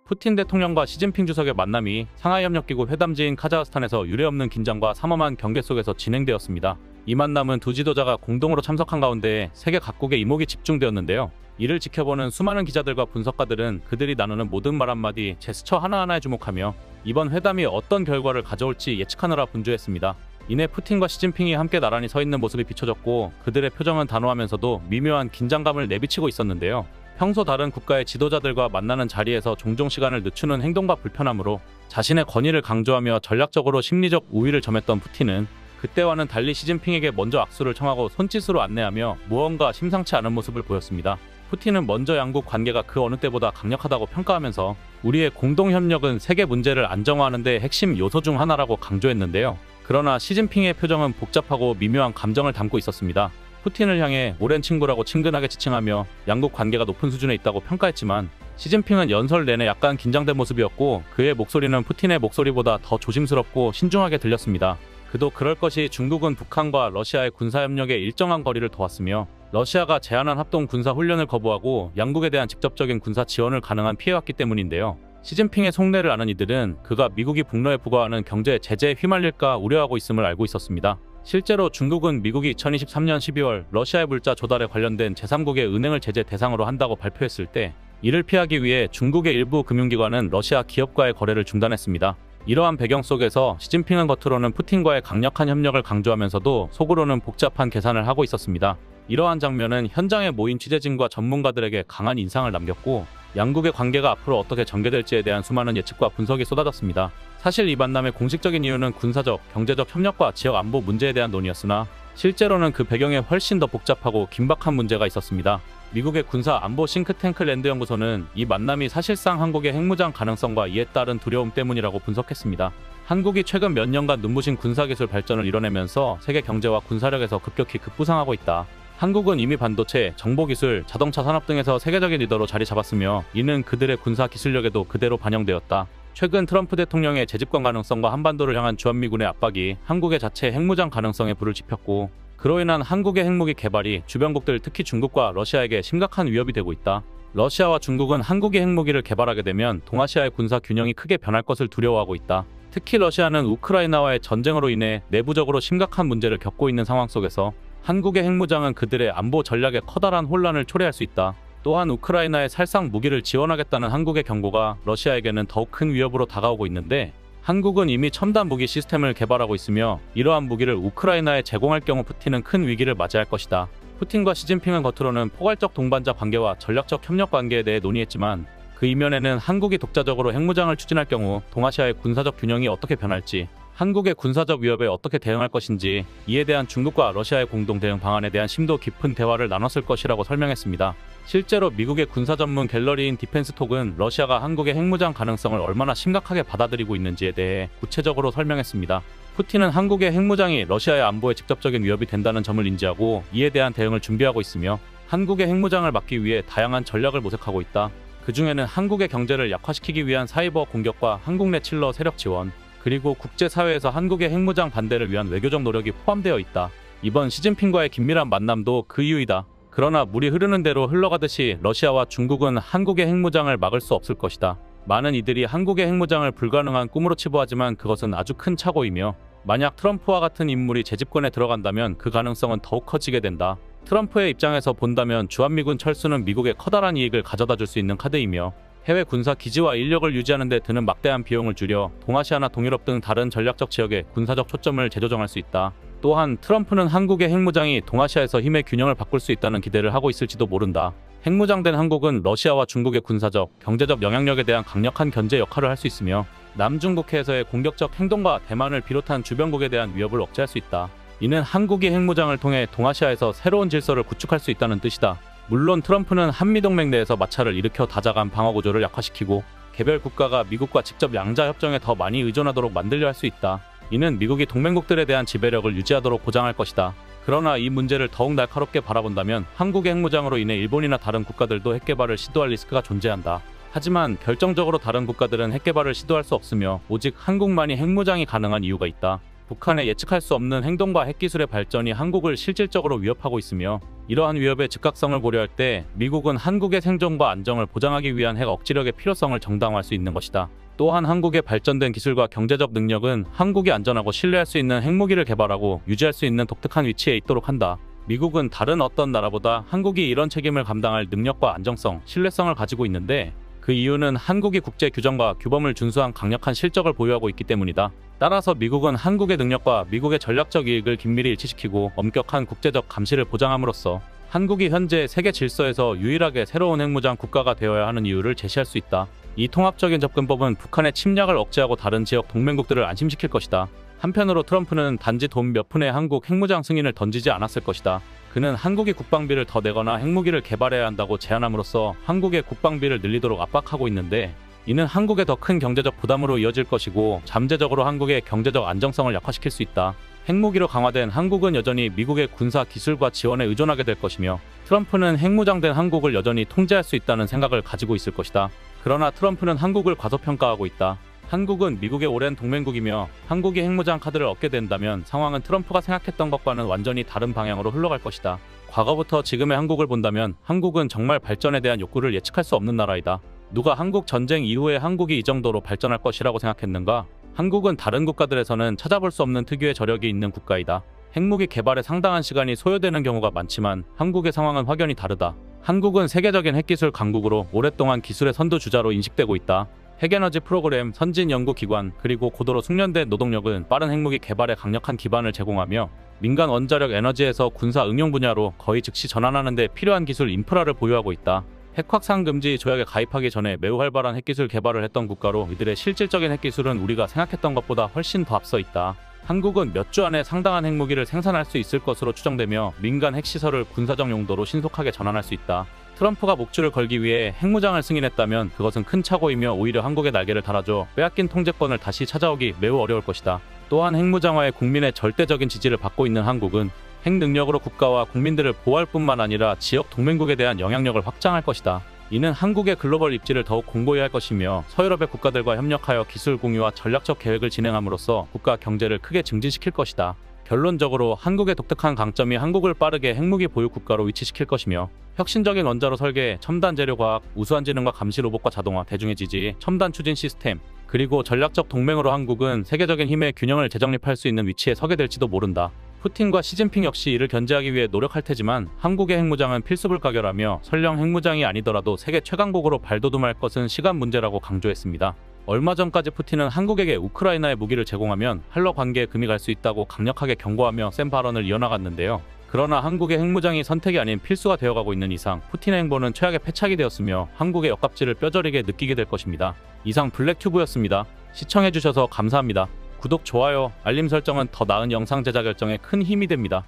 푸틴 대통령과 시진핑 주석의 만남이 상하이협력기구 회담지인 카자흐스탄에서 유례없는 긴장과 삼엄한 경계 속에서 진행되었습니다. 이 만남은 두 지도자가 공동으로 참석한 가운데 세계 각국의 이목이 집중되었는데요. 이를 지켜보는 수많은 기자들과 분석가들은 그들이 나누는 모든 말 한마디, 제스처 하나하나에 주목하며 이번 회담이 어떤 결과를 가져올지 예측하느라 분주했습니다. 이내 푸틴과 시진핑이 함께 나란히 서 있는 모습이 비춰졌고 그들의 표정은 단호하면서도 미묘한 긴장감을 내비치고 있었는데요. 평소 다른 국가의 지도자들과 만나는 자리에서 종종 시간을 늦추는 행동과 불편함으로 자신의 권위를 강조하며 전략적으로 심리적 우위를 점했던 푸틴은 그때와는 달리 시진핑에게 먼저 악수를 청하고 손짓으로 안내하며 무언가 심상치 않은 모습을 보였습니다. 푸틴은 먼저 양국 관계가 그 어느 때보다 강력하다고 평가하면서 우리의 공동협력은 세계 문제를 안정화하는 데 핵심 요소 중 하나라고 강조했는데요. 그러나 시진핑의 표정은 복잡하고 미묘한 감정을 담고 있었습니다. 푸틴을 향해 오랜 친구라고 친근하게 지칭하며 양국 관계가 높은 수준에 있다고 평가했지만 시진핑은 연설 내내 약간 긴장된 모습이었고 그의 목소리는 푸틴의 목소리보다 더 조심스럽고 신중하게 들렸습니다. 그도 그럴 것이 중국은 북한과 러시아의 군사협력에 일정한 거리를 둬왔으며 러시아가 제안한 합동 군사훈련을 거부하고 양국에 대한 직접적인 군사 지원을 가능한 피해왔기 때문인데요. 시진핑의 속내를 아는 이들은 그가 미국이 북러에 부과하는 경제 제재에 휘말릴까 우려하고 있음을 알고 있었습니다. 실제로 중국은 미국이 2023년 12월 러시아의 물자 조달에 관련된 제3국의 은행을 제재 대상으로 한다고 발표했을 때 이를 피하기 위해 중국의 일부 금융기관은 러시아 기업과의 거래를 중단했습니다. 이러한 배경 속에서 시진핑은 겉으로는 푸틴과의 강력한 협력을 강조하면서도 속으로는 복잡한 계산을 하고 있었습니다. 이러한 장면은 현장에 모인 취재진과 전문가들에게 강한 인상을 남겼고 양국의 관계가 앞으로 어떻게 전개될지에 대한 수많은 예측과 분석이 쏟아졌습니다. 사실 이 만남의 공식적인 이유는 군사적, 경제적 협력과 지역 안보 문제에 대한 논의였으나 실제로는 그 배경에 훨씬 더 복잡하고 긴박한 문제가 있었습니다. 미국의 군사 안보 싱크탱크 랜드 연구소는 이 만남이 사실상 한국의 핵무장 가능성과 이에 따른 두려움 때문이라고 분석했습니다. 한국이 최근 몇 년간 눈부신 군사기술 발전을 이뤄내면서 세계 경제와 군사력에서 급격히 급부상하고 있다. 한국은 이미 반도체, 정보기술, 자동차 산업 등에서 세계적인 리더로 자리 잡았으며 이는 그들의 군사 기술력에도 그대로 반영되었다. 최근 트럼프 대통령의 재집권 가능성과 한반도를 향한 주한미군의 압박이 한국의 자체 핵무장 가능성에 불을 지폈고 그로 인한 한국의 핵무기 개발이 주변국들 특히 중국과 러시아에게 심각한 위협이 되고 있다. 러시아와 중국은 한국이 핵무기를 개발하게 되면 동아시아의 군사 균형이 크게 변할 것을 두려워하고 있다. 특히 러시아는 우크라이나와의 전쟁으로 인해 내부적으로 심각한 문제를 겪고 있는 상황 속에서 한국의 핵무장은 그들의 안보 전략에 커다란 혼란을 초래할 수 있다. 또한 우크라이나에 살상 무기를 지원하겠다는 한국의 경고가 러시아에게는 더욱 큰 위협으로 다가오고 있는데 한국은 이미 첨단 무기 시스템을 개발하고 있으며 이러한 무기를 우크라이나에 제공할 경우 푸틴은 큰 위기를 맞이할 것이다. 푸틴과 시진핑은 겉으로는 포괄적 동반자 관계와 전략적 협력 관계에 대해 논의했지만 그 이면에는 한국이 독자적으로 핵무장을 추진할 경우 동아시아의 군사적 균형이 어떻게 변할지, 한국의 군사적 위협에 어떻게 대응할 것인지, 이에 대한 중국과 러시아의 공동 대응 방안에 대한 심도 깊은 대화를 나눴을 것이라고 설명했습니다. 실제로 미국의 군사 전문 갤러리인 디펜스톡은 러시아가 한국의 핵무장 가능성을 얼마나 심각하게 받아들이고 있는지에 대해 구체적으로 설명했습니다. 푸틴은 한국의 핵무장이 러시아의 안보에 직접적인 위협이 된다는 점을 인지하고 이에 대한 대응을 준비하고 있으며 한국의 핵무장을 막기 위해 다양한 전략을 모색하고 있다. 그 중에는 한국의 경제를 약화시키기 위한 사이버 공격과 한국 내 칠러 세력 지원, 그리고 국제사회에서 한국의 핵무장 반대를 위한 외교적 노력이 포함되어 있다. 이번 시진핑과의 긴밀한 만남도 그 이유이다. 그러나 물이 흐르는 대로 흘러가듯이 러시아와 중국은 한국의 핵무장을 막을 수 없을 것이다. 많은 이들이 한국의 핵무장을 불가능한 꿈으로 치부하지만 그것은 아주 큰 착오이며 만약 트럼프와 같은 인물이 재집권에 들어간다면 그 가능성은 더욱 커지게 된다. 트럼프의 입장에서 본다면 주한미군 철수는 미국에 커다란 이익을 가져다 줄 수 있는 카드이며 해외 군사 기지와 인력을 유지하는 데 드는 막대한 비용을 줄여 동아시아나 동유럽 등 다른 전략적 지역에 군사적 초점을 재조정할 수 있다. 또한 트럼프는 한국의 핵무장이 동아시아에서 힘의 균형을 바꿀 수 있다는 기대를 하고 있을지도 모른다. 핵무장된 한국은 러시아와 중국의 군사적, 경제적 영향력에 대한 강력한 견제 역할을 할 수 있으며 남중국해에서의 공격적 행동과 대만을 비롯한 주변국에 대한 위협을 억제할 수 있다. 이는 한국이 핵무장을 통해 동아시아에서 새로운 질서를 구축할 수 있다는 뜻이다. 물론 트럼프는 한미동맹 내에서 마찰을 일으켜 다자간 방어구조를 약화시키고 개별 국가가 미국과 직접 양자협정에 더 많이 의존하도록 만들려 할 수 있다. 이는 미국이 동맹국들에 대한 지배력을 유지하도록 보장할 것이다. 그러나 이 문제를 더욱 날카롭게 바라본다면 한국의 핵무장으로 인해 일본이나 다른 국가들도 핵개발을 시도할 리스크가 존재한다. 하지만 결정적으로 다른 국가들은 핵개발을 시도할 수 없으며 오직 한국만이 핵무장이 가능한 이유가 있다. 북한의 예측할 수 없는 행동과 핵기술의 발전이 한국을 실질적으로 위협하고 있으며 이러한 위협의 즉각성을 고려할 때 미국은 한국의 생존과 안정을 보장하기 위한 핵 억지력의 필요성을 정당화할 수 있는 것이다. 또한 한국의 발전된 기술과 경제적 능력은 한국이 안전하고 신뢰할 수 있는 핵무기를 개발하고 유지할 수 있는 독특한 위치에 있도록 한다. 미국은 다른 어떤 나라보다 한국이 이런 책임을 감당할 능력과 안정성, 신뢰성을 가지고 있는데 그 이유는 한국이 국제 규정과 규범을 준수한 강력한 실적을 보유하고 있기 때문이다. 따라서 미국은 한국의 능력과 미국의 전략적 이익을 긴밀히 일치시키고 엄격한 국제적 감시를 보장함으로써 한국이 현재 세계 질서에서 유일하게 새로운 핵무장 국가가 되어야 하는 이유를 제시할 수 있다. 이 통합적인 접근법은 북한의 침략을 억제하고 다른 지역 동맹국들을 안심시킬 것이다. 한편으로 트럼프는 단지 돈 몇 푼의 한국 핵무장 승인을 던지지 않았을 것이다. 그는 한국이 국방비를 더 내거나 핵무기를 개발해야 한다고 제안함으로써 한국의 국방비를 늘리도록 압박하고 있는데 이는 한국의 더 큰 경제적 부담으로 이어질 것이고 잠재적으로 한국의 경제적 안정성을 약화시킬 수 있다. 핵무기로 강화된 한국은 여전히 미국의 군사 기술과 지원에 의존하게 될 것이며 트럼프는 핵무장된 한국을 여전히 통제할 수 있다는 생각을 가지고 있을 것이다. 그러나 트럼프는 한국을 과소평가하고 있다. 한국은 미국의 오랜 동맹국이며 한국이 핵무장 카드를 얻게 된다면 상황은 트럼프가 생각했던 것과는 완전히 다른 방향으로 흘러갈 것이다. 과거부터 지금의 한국을 본다면 한국은 정말 발전에 대한 욕구를 예측할 수 없는 나라이다. 누가 한국 전쟁 이후에 한국이 이 정도로 발전할 것이라고 생각했는가? 한국은 다른 국가들에서는 찾아볼 수 없는 특유의 저력이 있는 국가이다. 핵무기 개발에 상당한 시간이 소요되는 경우가 많지만 한국의 상황은 확연히 다르다. 한국은 세계적인 핵기술 강국으로 오랫동안 기술의 선두주자로 인식되고 있다. 핵에너지 프로그램, 선진 연구기관, 그리고 고도로 숙련된 노동력은 빠른 핵무기 개발에 강력한 기반을 제공하며 민간 원자력 에너지에서 군사 응용 분야로 거의 즉시 전환하는 데 필요한 기술 인프라를 보유하고 있다. 핵 확산 금지 조약에 가입하기 전에 매우 활발한 핵기술 개발을 했던 국가로 이들의 실질적인 핵기술은 우리가 생각했던 것보다 훨씬 더 앞서 있다. 한국은 몇 주 안에 상당한 핵무기를 생산할 수 있을 것으로 추정되며 민간 핵시설을 군사적 용도로 신속하게 전환할 수 있다. 트럼프가 목줄을 걸기 위해 핵무장을 승인했다면 그것은 큰 착오이며 오히려 한국의 날개를 달아줘 빼앗긴 통제권을 다시 찾아오기 매우 어려울 것이다. 또한 핵무장화에 국민의 절대적인 지지를 받고 있는 한국은 핵 능력으로 국가와 국민들을 보호할 뿐만 아니라 지역 동맹국에 대한 영향력을 확장할 것이다. 이는 한국의 글로벌 입지를 더욱 공고히 할 것이며 서유럽의 국가들과 협력하여 기술 공유와 전략적 계획을 진행함으로써 국가 경제를 크게 증진시킬 것이다. 결론적으로 한국의 독특한 강점이 한국을 빠르게 핵무기 보유 국가로 위치시킬 것이며 혁신적인 원자로 설계, 첨단 재료 과학, 우수한 지능과 감시 로봇과 자동화, 대중의 지지, 첨단 추진 시스템, 그리고 전략적 동맹으로 한국은 세계적인 힘의 균형을 재정립할 수 있는 위치에 서게 될지도 모른다. 푸틴과 시진핑 역시 이를 견제하기 위해 노력할 테지만 한국의 핵무장은 필수불가결하며 설령 핵무장이 아니더라도 세계 최강국으로 발돋움할 것은 시간 문제라고 강조했습니다. 얼마 전까지 푸틴은 한국에게 우크라이나의 무기를 제공하면 한러 관계에 금이 갈 수 있다고 강력하게 경고하며 센 발언을 이어나갔는데요. 그러나 한국의 핵무장이 선택이 아닌 필수가 되어가고 있는 이상 푸틴의 행보는 최악의 패착이 되었으며 한국의 역갑질을 뼈저리게 느끼게 될 것입니다. 이상 블랙튜브였습니다. 시청해주셔서 감사합니다. 구독, 좋아요, 알림 설정은 더 나은 영상 제작 결정에 큰 힘이 됩니다.